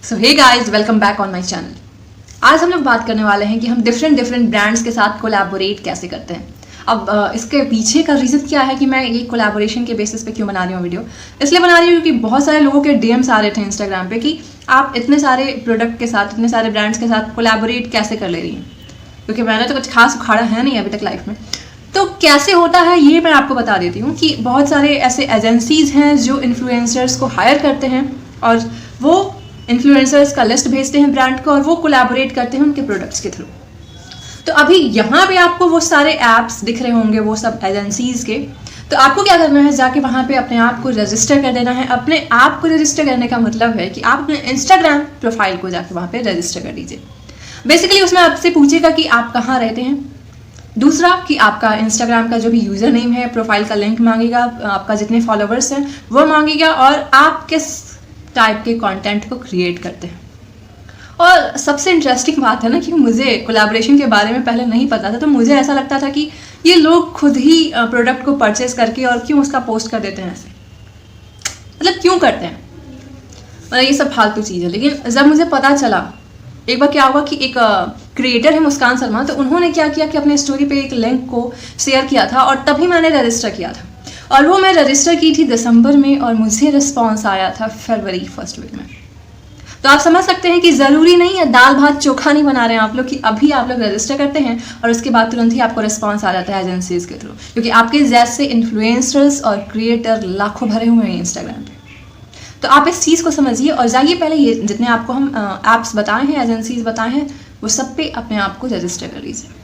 So hey guys, welcome back on my channel. आज हम लोग बात करने वाले हैं कि हम डिफरेंट ब्रांड्स के साथ कोलैबोरेट कैसे करते हैं। अब इसके पीछे का रीज़न क्या है कि मैं ये कोलैबोरेशन के बेसिस पे क्यों बना रही हूँ वीडियो। इसलिए बना रही हूँ क्योंकि बहुत सारे लोगों के डीएम्स आ रहे थे इंस्टाग्राम पे कि आप इतने सारे प्रोडक्ट के साथ, इतने सारे ब्रांड्स के साथ कोलैबोरेट कैसे कर ले रही हैं, क्योंकि मैंने तो कुछ खास उखाड़ा है नहीं अभी तक लाइफ में। तो कैसे होता है ये मैं आपको बता देती हूँ कि बहुत सारे ऐसे एजेंसीज हैं जो इन्फ्लुएंसर्स को हायर करते हैं और वो इन्फ्लुएंसर्स का लिस्ट भेजते हैं ब्रांड को और वो कोलैबोरेट करते हैं उनके प्रोडक्ट्स के थ्रू। तो अभी यहाँ पे आपको वो सारे ऐप्स दिख रहे होंगे, वो सब एजेंसीज के। तो आपको क्या करना है, जाके वहाँ पे अपने आप को रजिस्टर कर देना है। अपने आप को रजिस्टर करने का मतलब है कि आप अपने इंस्टाग्राम प्रोफाइल को जाके वहाँ पे रजिस्टर कर दीजिए। बेसिकली उसमें आपसे पूछेगा कि आप कहाँ रहते हैं, दूसरा कि आपका इंस्टाग्राम का जो भी यूज़र नेम है, प्रोफाइल का लिंक मांगेगा, आपका जितने फॉलोवर्स हैं वो मांगेगा और आप किस टाइप के कंटेंट को क्रिएट करते हैं। और सबसे इंटरेस्टिंग बात है ना कि मुझे कोलैबोरेशन के बारे में पहले नहीं पता था, तो मुझे ऐसा लगता था कि ये लोग खुद ही प्रोडक्ट को परचेस करके और क्यों उसका पोस्ट कर देते हैं ऐसे, मतलब क्यों करते हैं, मतलब ये सब फालतू चीज़ है। लेकिन जब मुझे पता चला, एक बार क्या हुआ कि एक क्रिएटर है मुस्कान सलमान, तो उन्होंने क्या किया कि अपने स्टोरी पे एक लिंक को शेयर किया था और तभी मैंने रजिस्टर किया था। और वो मैं रजिस्टर की थी दिसंबर में और मुझे रिस्पांस आया था फरवरी फर्स्ट वीक में। तो आप समझ सकते हैं कि ज़रूरी नहीं है, दाल भात चोखा नहीं बना रहे हैं आप लोग कि अभी आप लोग रजिस्टर करते हैं और उसके बाद तुरंत ही आपको रिस्पांस आ जाता है एजेंसीज के थ्रू, क्योंकि आपके जैसे इन्फ्लुएंसर्स और क्रिएटर लाखों भरे हुए हैं इंस्टाग्राम पे। तो आप इस चीज़ को समझिए और जाइए पहले ये जितने आपको हम ऐप्स बताए हैं, एजेंसीज बताए हैं, वो सब पे अपने आप को रजिस्टर कर लीजिए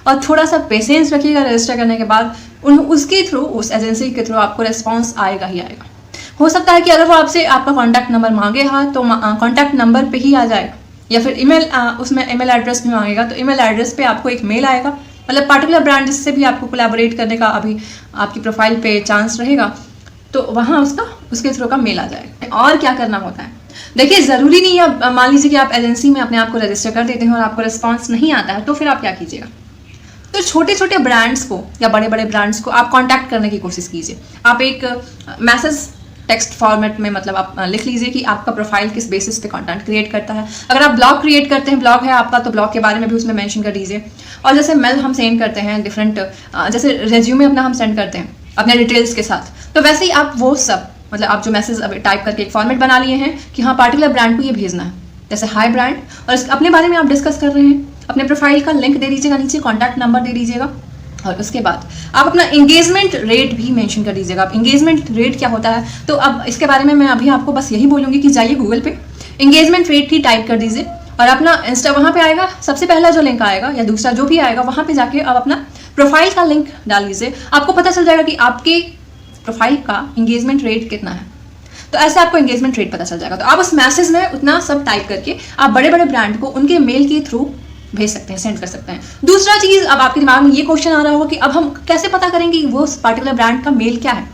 और थोड़ा सा पेशेंस रखिएगा। रजिस्टर करने के बाद उसके थ्रू, उस एजेंसी के थ्रू आपको रिस्पांस आएगा ही आएगा। हो सकता है कि अगर वो आपसे आपका कॉन्टैक्ट नंबर मांगे तो कॉन्टैक्ट नंबर पे ही आ जाएगा, या फिर ईमेल, उसमें ईमेल एड्रेस भी मांगेगा तो ईमेल एड्रेस पे आपको एक मेल आएगा, मतलब पार्टिकुलर ब्रांड जिससे भी आपको कोलैबोरेट करने का अभी आपकी प्रोफाइल पे चांस रहेगा, तो वहाँ उसके थ्रू का मेल आ जाएगा। और क्या करना होता है, देखिए ज़रूरी नहीं है, मान लीजिए कि आप एजेंसी में अपने आप को रजिस्टर कर देते हैं और आपको रिस्पांस नहीं आता है, तो फिर आप क्या कीजिएगा, तो छोटे छोटे ब्रांड्स को या बड़े बड़े ब्रांड्स को आप कांटेक्ट करने की कोशिश कीजिए। आप एक मैसेज टेक्स्ट फॉर्मेट में, मतलब आप लिख लीजिए कि आपका प्रोफाइल किस बेसिस पे कंटेंट क्रिएट करता है। अगर आप ब्लॉग क्रिएट करते हैं, ब्लॉग है आपका, तो ब्लॉग के बारे में भी उसमें मेंशन कर दीजिए। और जैसे मेल हम सेंड करते हैं डिफरेंट, जैसे रेज्यूमे अपना हम सेंड करते हैं अपने डिटेल्स के साथ, तो वैसे ही आप वो सब, मतलब आप जो मैसेज अब टाइप करके एक फॉर्मेट बना लिए हैं कि हाँ पार्टिकुलर ब्रांड को ये भेजना है, जैसे हाई ब्रांड, और अपने बारे में आप डिस्कस कर रहे हैं, अपने प्रोफाइल का लिंक दे दीजिएगा, नीचे कॉन्टैक्ट नंबर दे दीजिएगा और उसके बाद आप अपना इंगेजमेंट रेट भी मेंशन कर दीजिएगा। अब इंगेजमेंट रेट क्या होता है, तो अब इसके बारे में मैं अभी आपको बस यही बोलूँगी कि जाइए गूगल पे इंगेजमेंट रेट ही टाइप कर दीजिए और अपना इंस्टा वहाँ पे आएगा, सबसे पहला जो लिंक आएगा या दूसरा जो भी आएगा, वहाँ पे जाके आप अपना प्रोफाइल का लिंक डाल दीजिए। आपको पता चल जाएगा कि आपके प्रोफाइल का इंगेजमेंट रेट कितना है, तो ऐसे आपको इंगेजमेंट रेट पता चल जाएगा। तो आप उस मैसेज में उतना सब टाइप करके आप बड़े बड़े ब्रांड को उनके मेल के थ्रू भेज सकते हैं, सेंड कर सकते हैं। दूसरा चीज़, अब आपके दिमाग में ये क्वेश्चन आ रहा होगा कि अब हम कैसे पता करेंगे कि वो पार्टिकुलर ब्रांड का मेल क्या है,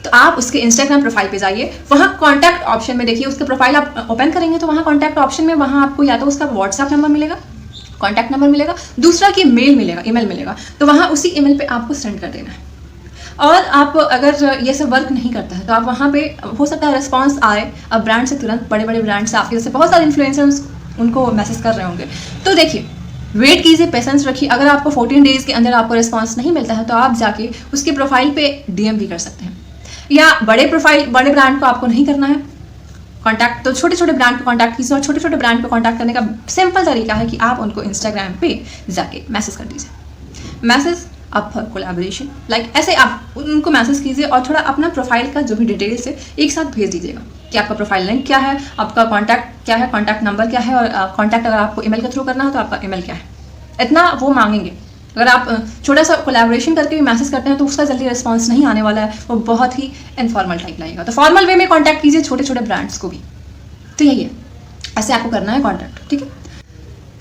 तो आप उसके इंस्टाग्राम प्रोफाइल पे जाइए, वहाँ कॉन्टैक्ट ऑप्शन में देखिए, उसके प्रोफाइल आप ओपन करेंगे तो वहाँ कॉन्टैक्ट ऑप्शन में वहाँ आपको या तो उसका व्हाट्सएप नंबर मिलेगा, कॉन्टैक्ट नंबर मिलेगा, दूसरा कि मेल मिलेगा, ईमेल मिलेगा, तो वहाँ उसी ईमेल पे आपको सेंड कर देना है। और आप अगर ये सब वर्क नहीं करता है तो आप वहाँ पे, हो सकता है रिस्पांस आए अब ब्रांड से तुरंत, बड़े बड़े ब्रांड से आपके जैसे बहुत सारे इन्फ्लुएंसर्स उनको मैसेज कर रहे होंगे, तो देखिए वेट कीजिए, पेशेंस रखिए। अगर आपको 14 डेज़ के अंदर आपको रिस्पांस नहीं मिलता है तो आप जाके उसके प्रोफाइल पे डीएम भी कर सकते हैं। या बड़े ब्रांड को आपको नहीं करना है कांटेक्ट, तो छोटे छोटे ब्रांड को कांटेक्ट कीजिए। और छोटे छोटे ब्रांड को कांटेक्ट करने का सिंपल तरीका है कि आप उनको इंस्टाग्राम पे जाके मैसेज कर दीजिए, message up for collaboration, like ऐसे आप उनको मैसेज कीजिए और थोड़ा अपना प्रोफाइल का जो भी डिटेल्स है एक साथ भेज दीजिएगा कि आपका प्रोफाइल लिंक क्या है, आपका कॉन्टैक्ट क्या है, कॉन्टैक्ट नंबर क्या है, और कॉन्टैक्ट अगर आपको ईमेल के थ्रू करना है तो आपका ईमेल क्या है, इतना वो मांगेंगे। अगर आप छोटा सा कोलैबोरेशन करके भी मैसेज करते हैं तो उसका जल्दी रिस्पांस नहीं आने वाला है, वो बहुत ही इनफॉर्मल टाइप लगेगा। तो फॉर्मल वे में कॉन्टैक्ट कीजिए छोटे छोटे ब्रांड्स को भी, तो यही है, ऐसे आपको करना है कॉन्टैक्ट, ठीक है।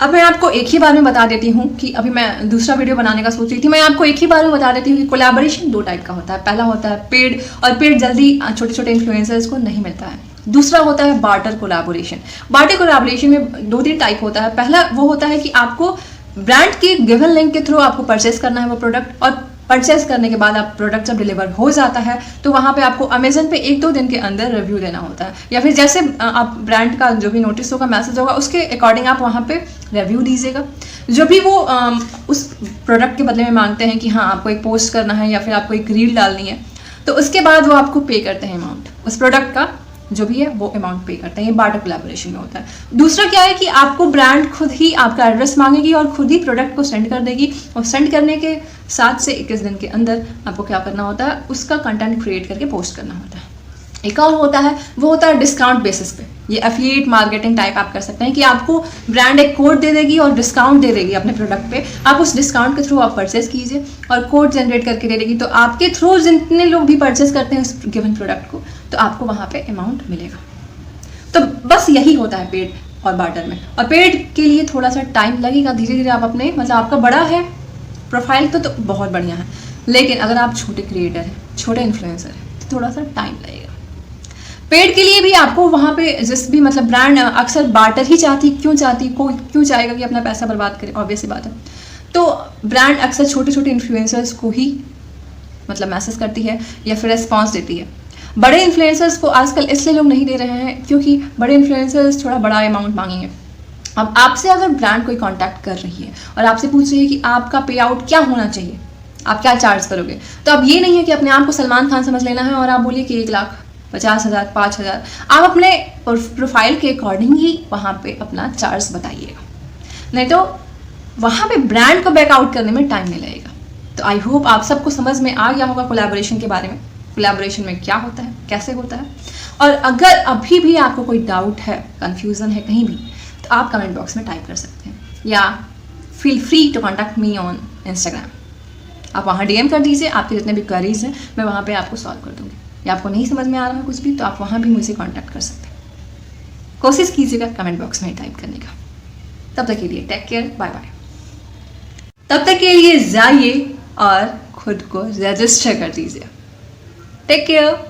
अब मैं आपको एक ही बार में बता देती हूँ कि अभी मैं दूसरा वीडियो बनाने का सोच रही थी, मैं आपको एक ही बार में बता देती हूँ कि कोलैबोरेशन दो टाइप का होता है। पहला होता है पेड, और पेड जल्दी छोटे छोटे इन्फ्लुएंसर्स को नहीं मिलता है। दूसरा होता है बार्टर कोलैबोरेशन। बार्टर कोलैबोरेशन में 2-3 टाइप होता है। पहला वो होता है कि आपको ब्रांड के गिवन लिंक के थ्रू आपको परचेस करना है वो प्रोडक्ट, और परचेस करने के बाद आप प्रोडक्ट जब डिलीवर हो जाता है तो वहाँ पे आपको अमेजन पे 1-2 दिन के अंदर रिव्यू देना होता है, या फिर जैसे आप ब्रांड का जो भी नोटिस होगा, मैसेज होगा, उसके अकॉर्डिंग आप वहाँ पे रिव्यू दीजिएगा। जो भी वो उस प्रोडक्ट के बदले में मांगते हैं कि हाँ आपको एक पोस्ट करना है या फिर आपको एक रील डालनी है, तो उसके बाद वो आपको पे करते हैं अमाउंट, उस प्रोडक्ट का जो भी है वो अमाउंट पे करते हैं। ये बार्टर कोलैबोरेशन में होता है। दूसरा क्या है कि आपको ब्रांड खुद ही आपका एड्रेस मांगेगी और खुद ही प्रोडक्ट को सेंड कर देगी, और सेंड करने के 7 से 21 दिन के अंदर आपको क्या करना होता है, उसका कंटेंट क्रिएट करके पोस्ट करना होता है। एक और होता है, वो होता है डिस्काउंट बेसिस पे। ये एफिलिएट मार्केटिंग टाइप आप कर सकते हैं कि आपको ब्रांड एक कोड दे देगी और डिस्काउंट दे देगी अपने प्रोडक्ट पे, आप उस डिस्काउंट के थ्रू आप परचेस कीजिए और कोड जनरेट करके दे देगी, तो आपके थ्रू जितने लोग भी परचेस करते हैं उस गिवन प्रोडक्ट को, तो आपको वहाँ पे अमाउंट मिलेगा। तो बस यही होता है पेड और बार्टर में। और पेड के लिए थोड़ा सा टाइम लगेगा, धीरे धीरे आप अपने, मतलब आपका बड़ा है प्रोफाइल तो बहुत बढ़िया है, लेकिन अगर आप छोटे क्रिएटर हैं, छोटे इन्फ्लुएंसर हैं, तो थोड़ा सा टाइम लगेगा। पेड के लिए भी आपको वहाँ पे जिस भी, मतलब ब्रांड अक्सर बार्टर ही चाहती, क्यों चाहेगा कि अपना पैसा बर्बाद करे, ऑब्वियस सी बात है। तो ब्रांड अक्सर छोटे छोटे इन्फ्लुएंसर्स को ही मतलब मैसेज करती है या फिर रिस्पॉन्स देती है। बड़े इन्फ्लुएंसर्स को आजकल इसलिए लोग नहीं दे रहे हैं क्योंकि बड़े इन्फ्लुएंसर्स थोड़ा बड़ा अमाउंट मांगेंगे। अब आपसे अगर ब्रांड कोई कांटेक्ट कर रही है और आपसे पूछ रही है कि आपका पे आउट क्या होना चाहिए, आप क्या चार्ज करोगे, तो अब ये नहीं है कि अपने आप को सलमान खान समझ लेना है और आप बोलिए कि 1,50,000 5,000, आप अपने प्रोफाइल के अकॉर्डिंग ही वहाँ पे अपना चार्ज बताइएगा, नहीं तो वहाँ पे ब्रांड को बैकआउट करने में टाइम नहीं लगेगा। तो आई होप आप सबको समझ में आ गया होगा कोलैबोरेशन के बारे में, कोलैबोरेशन में क्या होता है, कैसे होता है। और अगर अभी भी आपको कोई डाउट है, कन्फ्यूज़न है कहीं भी, तो आप कमेंट बॉक्स में टाइप कर सकते हैं, या feel free to contact me on Instagram. आप वहाँ DM कर दीजिए, आपके जितने भी क्वेरीज हैं मैं वहाँ पे आपको सॉल्व कर दूँगी, या आपको नहीं समझ में आ रहा कुछ भी तो आप वहाँ भी मुझसे कॉन्टैक्ट कर सकते हैं। कोशिश कीजिएगा कमेंट बॉक्स में टाइप करने का। तब तक के लिए टेक केयर, बाय बाय। तब तक के लिए जाइए और खुद को रजिस्टर कर दीजिए। Take care.